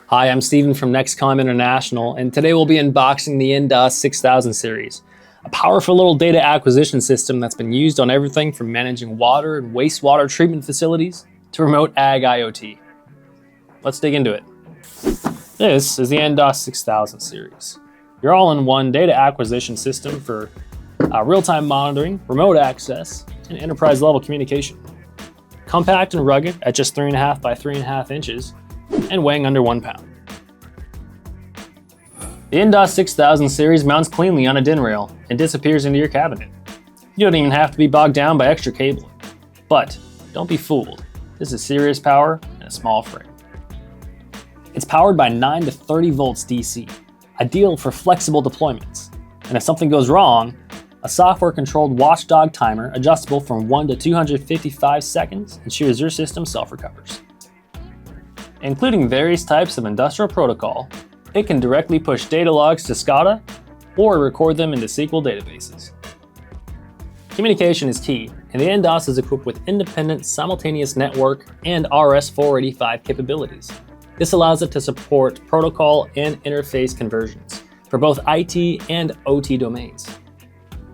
Hi, I'm Steven from NEXCOM International, and today we'll be unboxing the nDAS 6000 series, a powerful little data acquisition system that's been used on everything from managing water and wastewater treatment facilities to remote ag IoT. Let's dig into it. This is the nDAS 6000 series, your all-in-one data acquisition system for real-time monitoring, remote access, and enterprise-level communication. Compact and rugged at just 3.5 by 3.5 inches, and weighing under 1 pound. The nDAS 6000 series mounts cleanly on a DIN rail and disappears into your cabinet. You don't even have to be bogged down by extra cabling. But don't be fooled. This is serious power in a small frame. It's powered by 9 to 30 volts DC, ideal for flexible deployments. And if something goes wrong, a software-controlled watchdog timer adjustable from 1 to 255 seconds ensures your system self-recovers. Including various types of industrial protocol, it can directly push data logs to SCADA or record them into SQL databases. Communication is key, and the nDAS is equipped with independent simultaneous network and RS-485 capabilities. This allows it to support protocol and interface conversions for both IT and OT domains.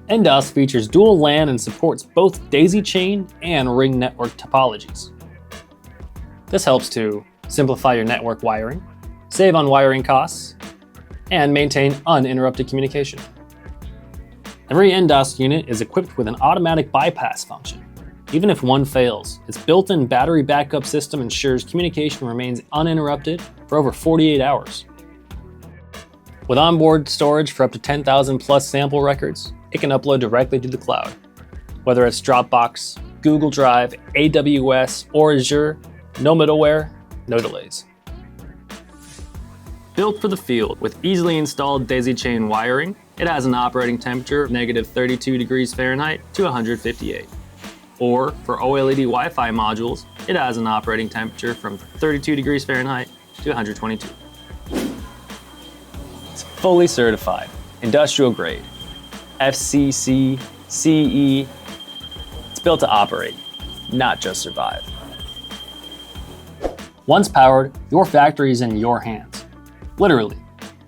nDAS features dual LAN and supports both daisy chain and ring network topologies. This helps to simplify your network wiring, save on wiring costs, and maintain uninterrupted communication. Every nDAS unit is equipped with an automatic bypass function. Even if one fails, its built-in battery backup system ensures communication remains uninterrupted for over 48 hours. With onboard storage for up to 10,000 plus sample records, it can upload directly to the cloud. Whether it's Dropbox, Google Drive, AWS, or Azure, no middleware, no delays. Built for the field with easily installed daisy chain wiring, it has an operating temperature of -32 degrees Fahrenheit to 158. Or for OLED Wi-Fi modules, it has an operating temperature from 32 degrees Fahrenheit to 122. It's fully certified, industrial grade, FCC, CE. It's built to operate, not just survive. Once powered, your factory is in your hands. Literally.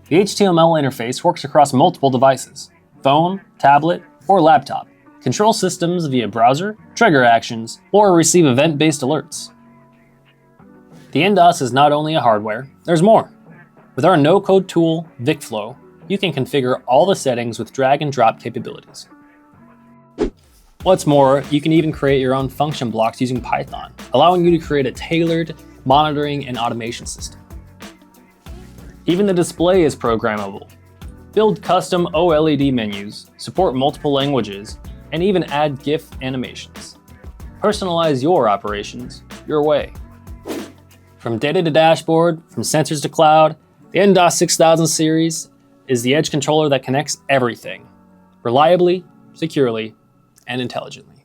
The HTML interface works across multiple devices, phone, tablet, or laptop. Control systems via browser, trigger actions, or receive event-based alerts. The nDAS is not only a hardware, there's more. With our no-code tool, VicFlow, you can configure all the settings with drag and drop capabilities. What's more, you can even create your own function blocks using Python, allowing you to create a tailored monitoring and automation system. Even the display is programmable. Build custom OLED menus, support multiple languages, and even add GIF animations. Personalize your operations your way. From data to dashboard, from sensors to cloud, the nDAS 6000 series is the edge controller that connects everything, reliably, securely, and intelligently.